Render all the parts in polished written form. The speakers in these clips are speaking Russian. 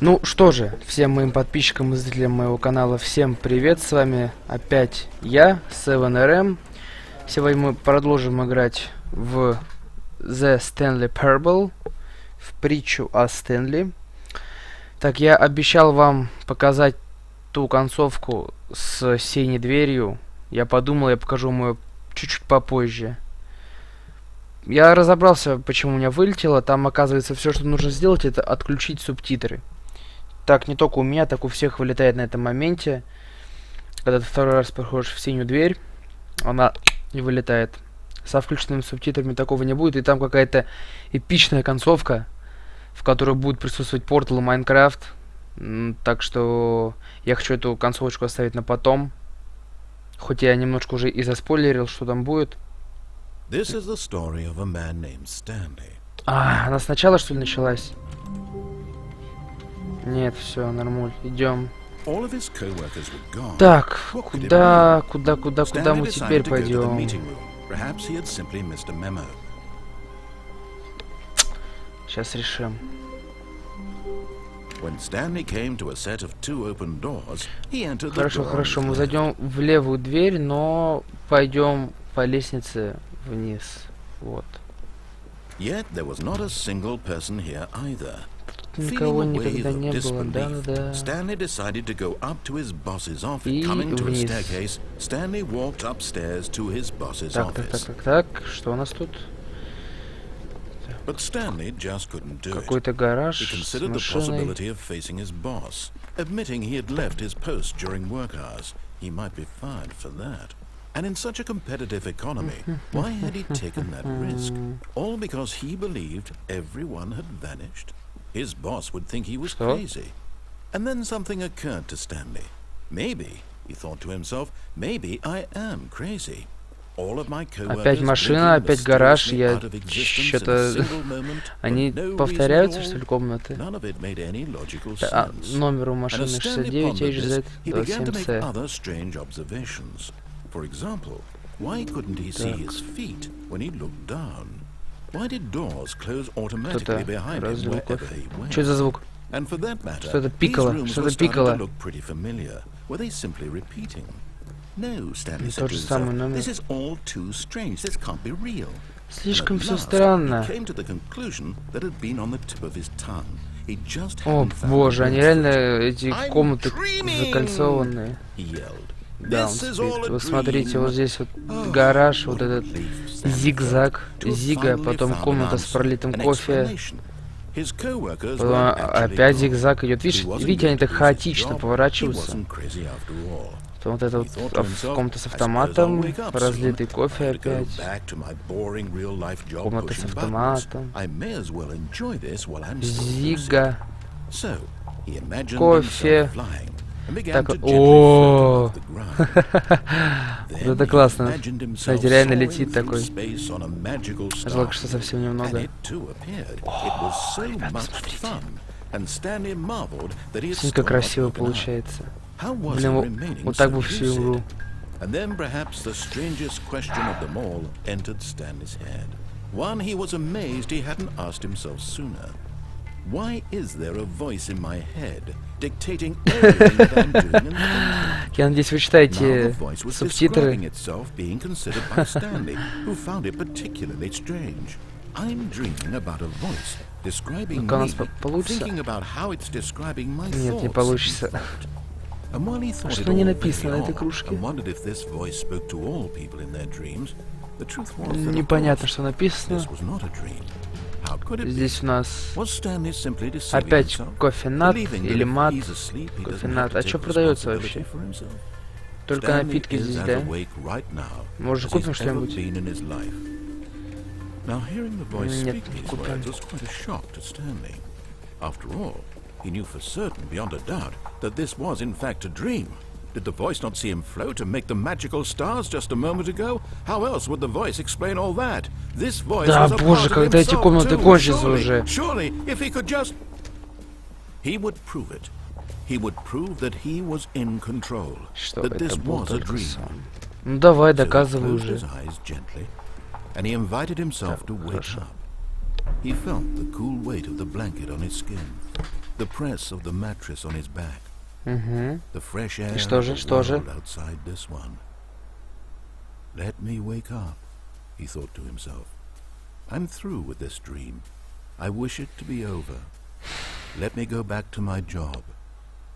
Ну что же, всем моим подписчикам и зрителям моего канала всем привет, с вами опять я, 7RM. Сегодня мы продолжим играть в The Stanley Parable, в притчу о Стэнли. Так, я обещал вам показать ту концовку с синей дверью. Я подумал, я покажу вам ее чуть-чуть попозже. Я разобрался, почему у меня вылетело. Там, оказывается, все, что нужно сделать, это отключить субтитры. Так, не только у меня, так у всех вылетает на этом моменте. Когда ты второй раз проходишь в синюю дверь, она не вылетает. Со включенными субтитрами такого не будет. И там какая-то эпичная концовка, в которой будет присутствовать Портал и Майнкрафт. Так что я хочу эту концовочку оставить на потом. Хоть я немножко уже и заспойлерил, что там будет. Она сначала, что ли, началась? Нет, все, нормуль, идем. Так, куда мы теперь пойдем? Сейчас решим. Хорошо, мы зайдем в левую дверь, но пойдем по лестнице вниз. Вот. Никого никогда не было, да. И вниз. Так, что у нас тут? Какой-то гараж с машиной. And in such a competitive economy, why had he taken that risk? All because he believed everyone had vanished? His boss would think he was crazy. And then something occurred to Stanley. Maybe, he thought to himself, maybe I am crazy. All of my coworkers опять машина, опять гараж. Я что-то... Они повторяются, что ли, комнаты? Номер у машины 69HZ27C. For example, why couldn't he see his feet when he looked down? Why did doors close automatically behind him wherever he went? Что за звук? And for that matter, Что-то пикало, что-то пикало. look pretty familiar. Were they simply repeating? No, Stanley said to himself, this is all too strange. This can't be real. Слишком все странно. He came to the conclusion that had been on the tip of his tongue. He just О, боже, они реально, эти комнаты закольцованные. He yelled. Да, он спит. Вы смотрите, вот здесь вот гараж, вот этот зигзаг, зига, потом комната с пролитым кофе. Потом опять зигзаг идет. Видите, они так хаотично поворачиваются. Потом вот это вот комната с автоматом, разлитый кофе опять. Комната с автоматом. Зига. Кофе. Так, о, это классно. Смотрите, реально летит такой. Жалко, что совсем немного. О, ребят, посмотрите. Сильно красиво получается. Блин, вот так бы всю игру. And then perhaps the strangest question of them all entered Stanley's head. One he was amazed he hadn't asked himself sooner. Why is there a voice in my head dictating everything that I'm doing and thinking? Я надеюсь, вы читаете субтитры. Being considered by Stanley, who found it particularly strange. I'm dreaming about a voice describing me, thinking about how it's describing my thoughts. Нет, не получится. Что не написано на этой кружке? Непонятно, что написано. Здесь у нас опять кофенат или мат. Кофенат. А что продается вообще? Только напитки здесь, да? Может, купим что-нибудь? Нет, не купим. He knew for certain, beyond a doubt, that this was in fact a dream. Did the voice not see him float and make the magical stars just a moment ago? How else would the voice explain all that? This voice was a part of himself too. Surely, if he could just... He would prove it. He would prove that he was in control. That this was a dream. Ну давай, доказывай уже. And he invited himself to wake up. He felt the cool weight of the blanket on his skin. the press of the mattress on his back, Угу. the fresh air И of что же, the что же? world outside this one. Let me wake up, he thought to himself. I'm through with this dream. I wish it to be over. Let me go back to my job.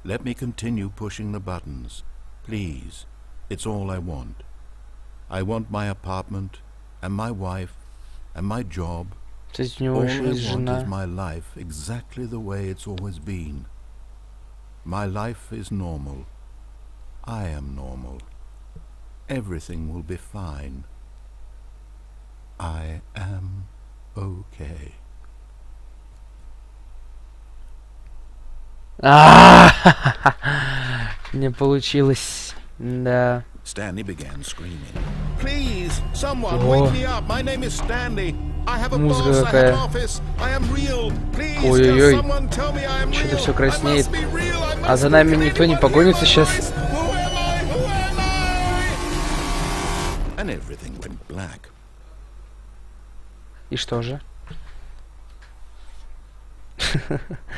Let me continue pushing the buttons. Please, it's all I want. I want my apartment, and my wife, and my job. Кстати, у него All еще I есть want is жена. my life exactly the way it's always been. My life is normal. I am normal. Everything will be fine. I am okay. Не получилось. Да. Stanley began screaming. Please, someone wake me up. My name is Stanley. I have a boss. I have an office. I am real. Please, Ой-ой-ой. someone tell me I am real. Что-то все краснеет. I must be real. I А must за be нами real. никто не погонится сейчас. Who am I? Who am I? And everything went black. И что же?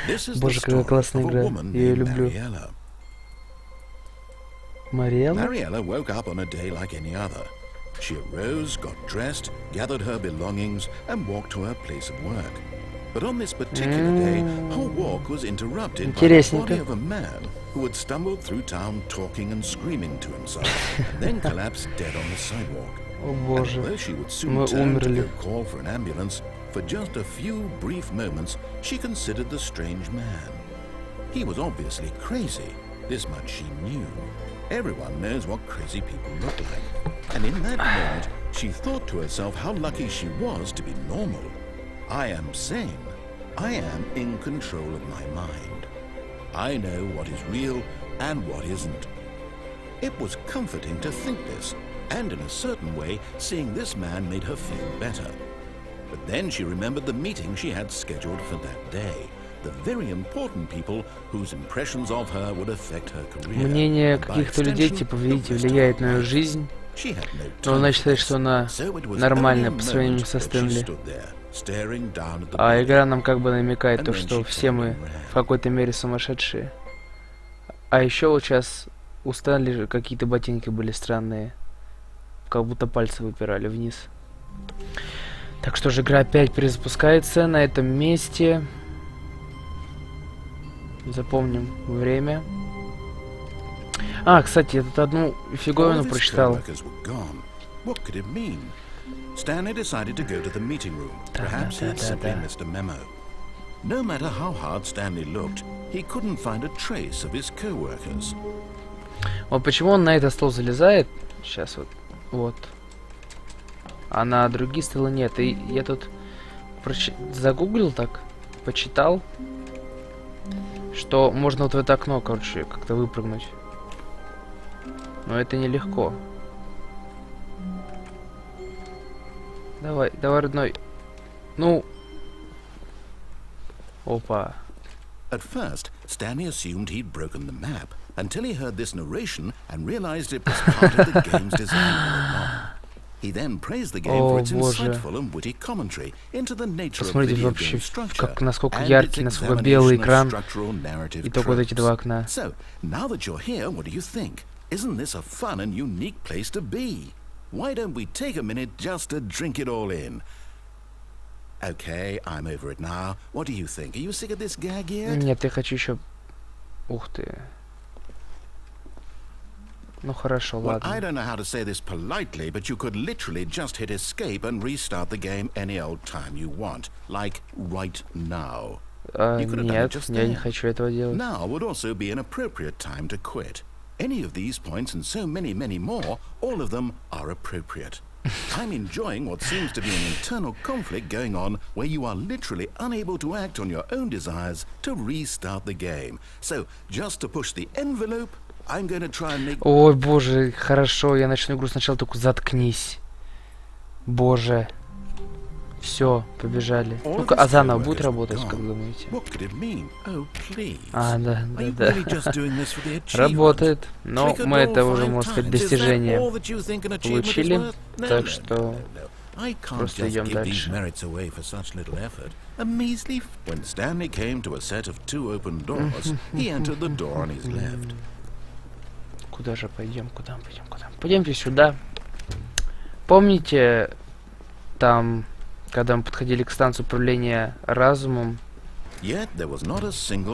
This is the Боже, какая story классная of a игра. woman Я ее named люблю. Mariella. Мариэлла? Mariella woke up on a day like any other. She arose, got dressed, gathered her belongings, and walked to her place of work. But on this particular day, her walk was interrupted by the body of a man who had stumbled through town talking and screaming to himself, and then collapsed dead on the sidewalk. О And боже. although she would soon Мы turn to умерли. go call for an ambulance, for just a few brief moments, she considered the strange man. He was obviously crazy. This much she knew. Everyone knows what crazy people look like. And in that moment, she thought to herself how lucky she was to be normal. I am sane. I am in control of my mind. I know what is real and what isn't. It was comforting to think this, and in a certain way, seeing this man made her feel better. But then she remembered the meeting she had scheduled for that day. The very important people whose impressions of her would affect her career. Мнение And by каких-то людей, extension, типа, the видите, rest of влияет her на ее life. жизнь. She had no Но time она for считает, this. что она So it was нормальная only по a сравнению moment со that she Стэнли. stood there, staring down at the А building. игра нам как бы намекает то, что все мы в какой-то мере сумасшедшие. А еще вот сейчас у Стэнли же какие-то ботинки были странные. Как будто пальцы выпирали вниз. Так что же игра опять перезапускается на этом месте. Запомним время. А, кстати, я тут одну фиговину All of his прочитал. co-workers were gone. What could it mean? Stanley decided to go to the meeting room. Perhaps he had simply missed a memo. No matter how hard Stanley looked, he couldn't find a trace of his co-workers. Вот почему он на этот стол залезает. Сейчас вот. Вот. А на другие столы нет. И я тут загуглил так, почитал, что можно вот в это окно, короче, как-то выпрыгнуть. Но это нелегко. Давай, давай, родной. Ну. Опа. At first, Stanley assumed he'd broken the map until he heard this narration and realized it was part of the game's design all along. He then praised the game for its insightful and witty commentary into the nature of Посмотрите video вообще, game structure как, насколько and яркий, its насколько белый examination of экран. structural narrative И только вот эти tropes. два окна. So, now that you're here, what do you think? Isn't this a fun and unique place to be? Why don't we take a minute just to drink it all in? Okay, I'm over it now. What do you think? Are you sick of this gag yet? Нет, я хочу еще... Ух ты. Ну хорошо, Well, I ладно. don't know how to say this politely, but you could literally just hit escape and restart the game any old time you want. Like right now. You could have done it Нет, just я не then. хочу этого делать. Now would also be an appropriate time to quit. Any of these points and so many, many more, all of them are appropriate. I'm enjoying what seems to be an internal conflict going on where you are literally unable to act on your own desires to restart the game. So, just to push the envelope, I'm going to try and make... Ой, боже, хорошо, я начну игру сначала, только заткнись. Боже. Все, побежали. Ну-ка, а заново будет работать, как думаете? What could it mean? Oh, please. А, да, Are да, you да. really just doing this for the achievement? Работает. Но Click a мы ball это уже, 5 можно сказать, times. Is that достижение all that you think an achievement is получили. worth? No, Так no, что no, no. I can't просто just идем give these дальше. merits away for such little effort. A measly... When Stanley came to a set of 2 open doors, he entered the door on his left. Куда же пойдем? Куда мы пойдем? Куда? Пойдемте сюда. Помните, там, когда мы подходили к станции управления разумом,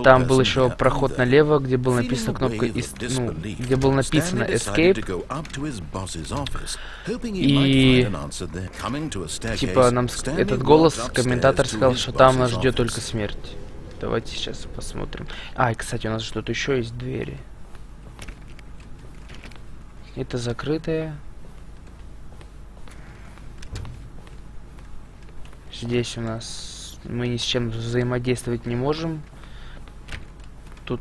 там был еще проход налево, где был написана кнопка, где было написано Escape. И типа нам этот голос, комментатор сказал, что там нас ждет только смерть. Давайте сейчас посмотрим. И, кстати, у нас что-то еще есть двери. Это закрытая. Здесь у нас мы ни с чем взаимодействовать не можем. Тут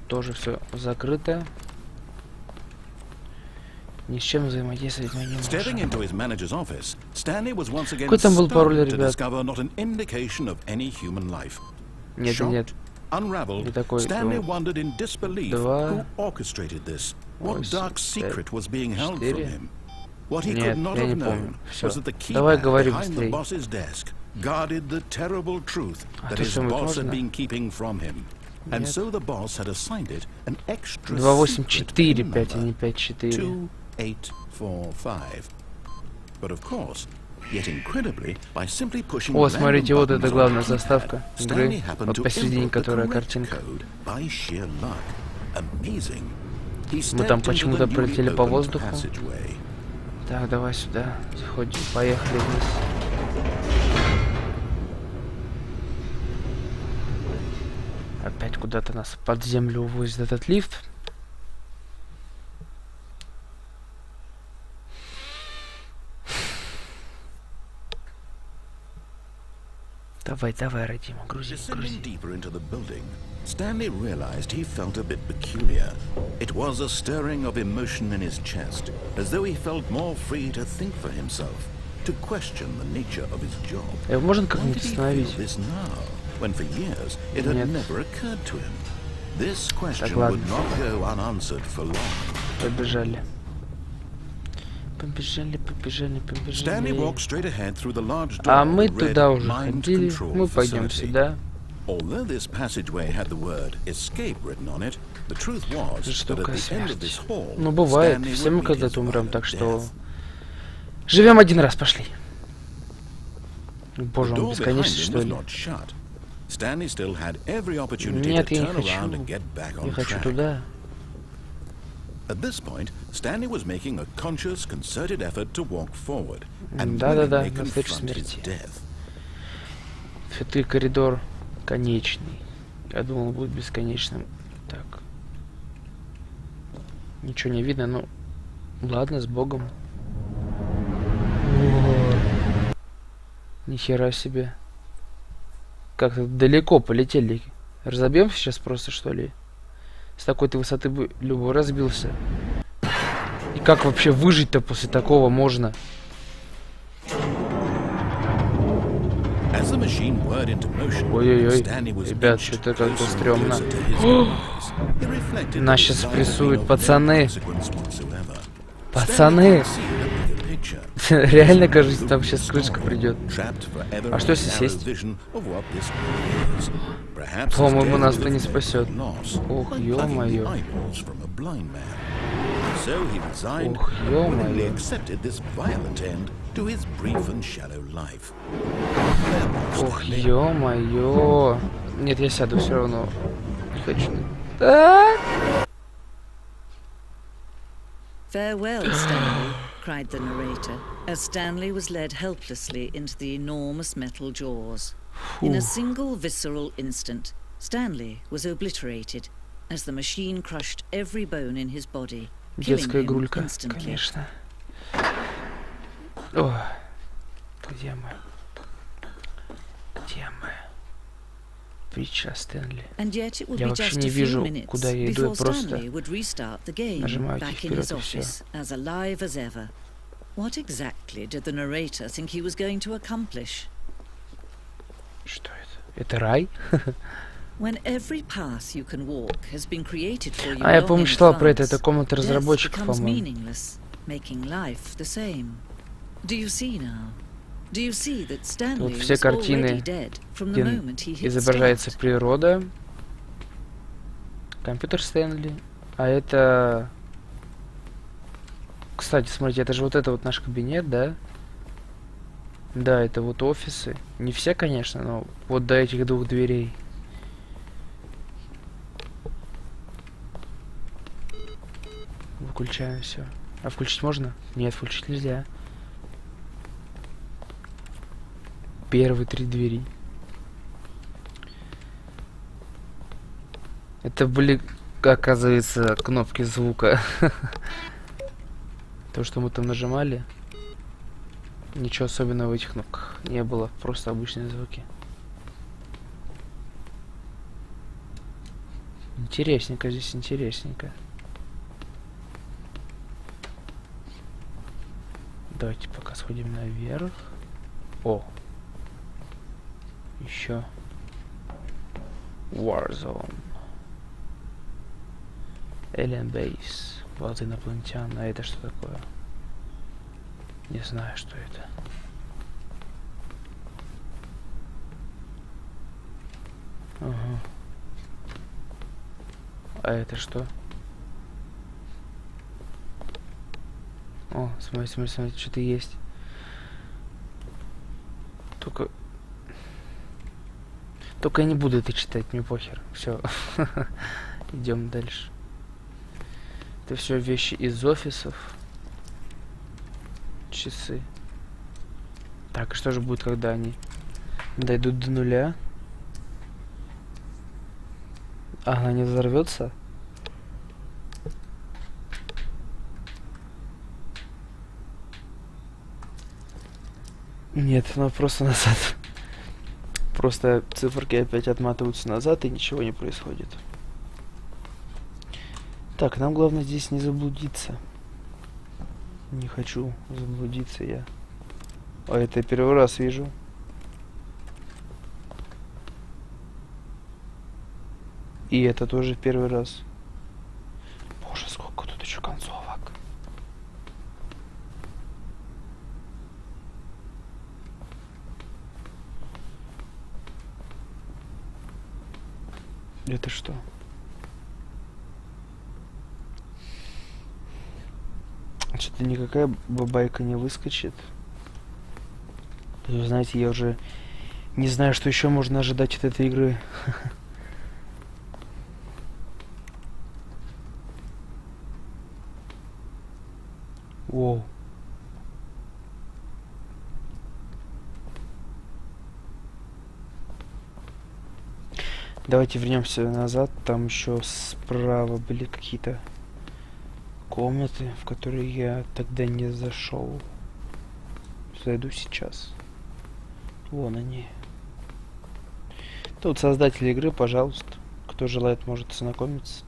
тоже все закрыто. Ни с чем взаимодействовать мы не можем. Какой там был пароль, ребят? Нет, нет. Не такой. 2, 8, 4. Нет, я не помню. Все. Давай говори быстрее. То, что можно? Нет. 2, 8, 4, 5, а не 5, 4. О, смотрите, вот это главная заставка игры, вот посередине, которая картинка. Мы там почему-то пролетели по воздуху. Так, давай сюда, сходим, поехали вниз. Опять куда-то нас под землю увозит этот лифт. Давай, давай, Родима, грузи, грузи. Stanley realized he felt a bit peculiar. It was a stirring of emotion in his chest, as though he felt more free to think for himself, to question the nature of his job. Можно как-нибудь остановить? This now, when for years it had never occurred to him. This question would not go unanswered for long. Побежали. Побежали, побежали, побежали. А мы туда уже ходили, мы пойдем сюда. Жестокая смерть. Ну, бывает, все мы когда-то умрем, так что... Живем один раз, пошли. Боже, он бесконечный, что ли? Нет, я не хочу. Я хочу туда. Да-да-да, навстречу смерти. Святой коридор конечный. Я думал, он будет бесконечным. Так. Ничего не видно, ну... Ладно, с Богом. Нихера себе. Как-то далеко полетели. Разобьемся сейчас просто, что ли? С такой-то высоты бы любой разбился. И как вообще выжить-то после такого можно? Ой-ой-ой, ребят, что-то как-то стрёмно. Нас сейчас прессуют, пацаны. Пацаны! Реально, кажется, там сейчас крышка придет. А что если сесть? По-моему, нас-то не спасет. Ох, ё-моё. Ох, ё-моё. Ох, ё-моё. Нет, я сяду все равно. Не хочу. Farewell, Stanley, cried the narrator, as Stanley was led helplessly into the enormous metal jaws. In a single visceral instant, Stanley was obliterated, as the machine crushed every bone in his body, killing him instantly. Конечно. О, где мы? Где мы? Притча Стэнли. Я вообще не вижу, куда я иду, я просто нажимаю вперед и все. What exactly did the narrator think he was going to accomplish? Что это? Это рай? When every path you can walk has been created for you. Я помню, читал про это комната разработчиков, по-моему. Making life the same. Do you see now? Do you see that Stanley Вот все was картины, already dead from the где moment he hit изображается start? природа. Компьютер Стэнли. А это... Кстати, смотрите, это же вот это вот наш кабинет, да? Да, это вот офисы. Не все, конечно, но вот до этих двух дверей. Выключаем все. А включить можно? Нет, включить нельзя. Первые 3 двери. Это были, оказывается, кнопки звука. То, что мы там нажимали, ничего особенного в этих кнопках не было. Просто обычные звуки. Интересненько здесь, интересненько. Давайте пока сходим наверх. О! Еще. Warzone. Alien Base. База инопланетян. А это что такое? Не знаю, что это. Ага. А это что? О, смотри, смотри, смотри, что-то есть. Только я не буду это читать, мне похер. Все. Идем дальше. Это все вещи из офисов. Часы. Так, что же будет, когда они дойдут до нуля? Она не взорвется? Нет, она просто назад. Просто циферки опять отматываются назад, и ничего не происходит. Так, нам главное здесь не заблудиться. Не хочу заблудиться я. А это я первый раз вижу. И это тоже первый раз. Боже, сколько тут еще концовок. Это что? Что-то никакая бабайка не выскочит. Вы знаете, я уже не знаю, что еще можно ожидать от этой игры. Воу. Давайте вернемся назад. Там еще справа были какие-то комнаты, в которые я тогда не зашел. Зайду сейчас. Вон они. Тут создатели игры, пожалуйста. Кто желает, может ознакомиться.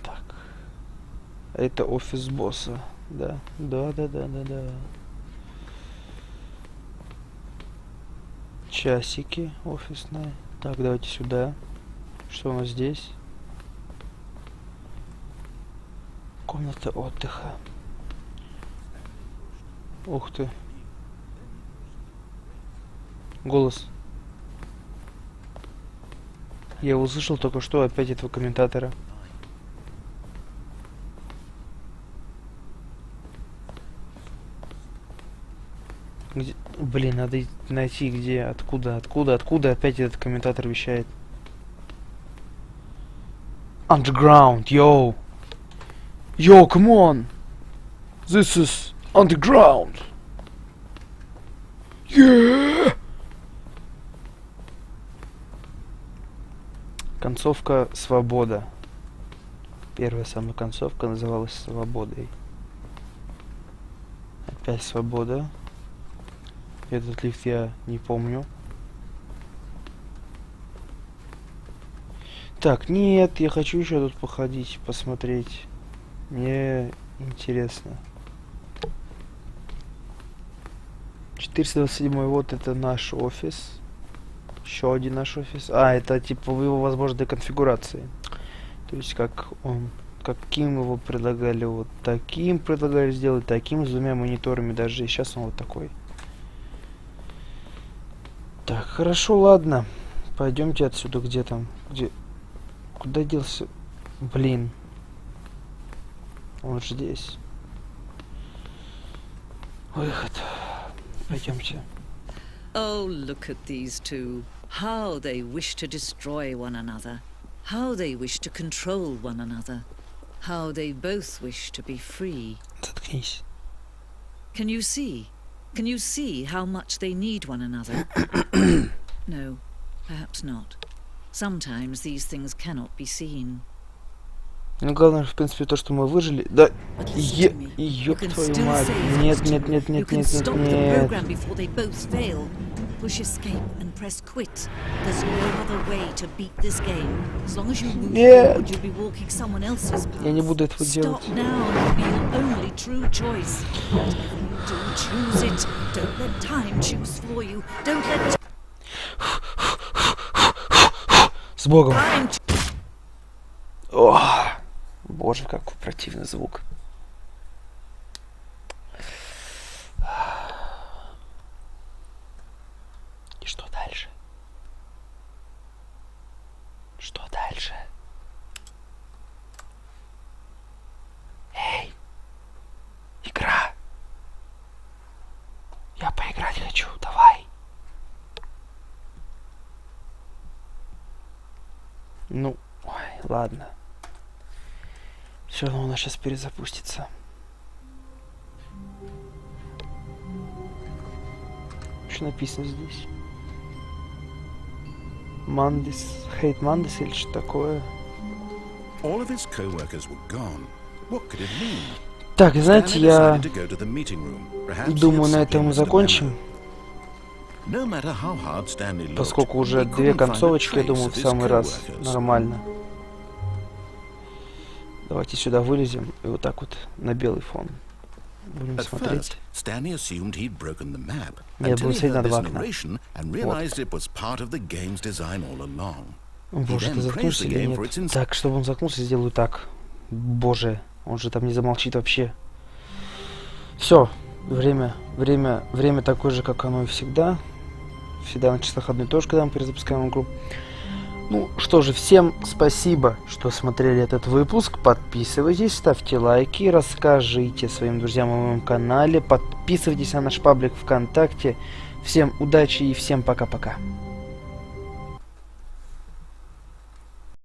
Так. Это офис босса. Да. Да. Часики офисные. Так, давайте сюда. Что у нас здесь? Комната отдыха. Ух ты. Голос. Я услышал только что опять этого комментатора. Где? Блин, надо найти где, откуда опять этот комментатор вещает. Underground, yo! Yo, come on! This is underground! Yeah! Концовка «Свобода». Первая самая концовка называлась «Свободой». Опять «Свобода». Этот лифт я не помню. Так, нет, я хочу еще тут походить, посмотреть. Мне интересно. 427, вот это наш офис. Еще один наш офис. А, это типа его возможной конфигурации. То есть как он каким его предлагали, вот таким предлагали сделать, таким, с двумя мониторами даже, и сейчас он вот такой. Так, хорошо, ладно. Пойдемте отсюда, где там, где... Куда делся? Блин. Он же здесь. Выход. Пойдемте. Oh, look at these two. How they wish to destroy one another. How they wish to control one another. How they both wish to be free. Заткнись. Can you see? Can you see how much they need one another? No, perhaps not. Sometimes these things cannot be seen. Ну, главное, в принципе, то, что мы выжили. Да, But listen to me. You ёб can твою still мать. save Нет, these нет, two. нет, You нет, can нет, stop нет, the нет. program before they both fail. Push escape and press quit. There's no other way to beat this game. As long as you move Нет. forward, you'll be walking someone else's path. Я не буду этого делать. Stop now and it'll be your only true choice. Whatever you do, choose it. Don't let time choose for you. Don't let С Богом. time О, боже, какой противный звук. И что дальше? Что дальше? Эй! Игра! Я поиграть хочу, давай! Ну, ой, ладно. Все равно у нас сейчас перезапустится. Что написано здесь? Мандис, Хейт Мандис или что такое? All of his co-workers were gone. What could it mean? Так, знаете, Stanley я decided to go to the meeting room. Perhaps he думаю, had на simply этом мы missed a закончим. memo. No matter how hard Stanley looked, Поскольку уже he две couldn't find a концовочки, я trace думаю, of в his самый раз co-workers. нормально. Давайте сюда вылезем и вот так вот на белый фон будем At смотреть. first, Stanley assumed he'd broken the map Нет, until будем he смотреть на heard this два окна. narration and realized it was part of the game's design all along. Боже, then ты заткнулся praised the или game for нет? its ins- Так, чтобы он заткнулся, сделаю так. Боже, он же там не замолчит вообще. Все, время такое же, как оно и всегда. Всегда на часах одно и то же, когда мы перезапускаем игру. Ну что же, всем спасибо, что смотрели этот выпуск. Подписывайтесь, ставьте лайки, расскажите своим друзьям о моем канале, подписывайтесь на наш паблик ВКонтакте. Всем удачи и всем пока-пока.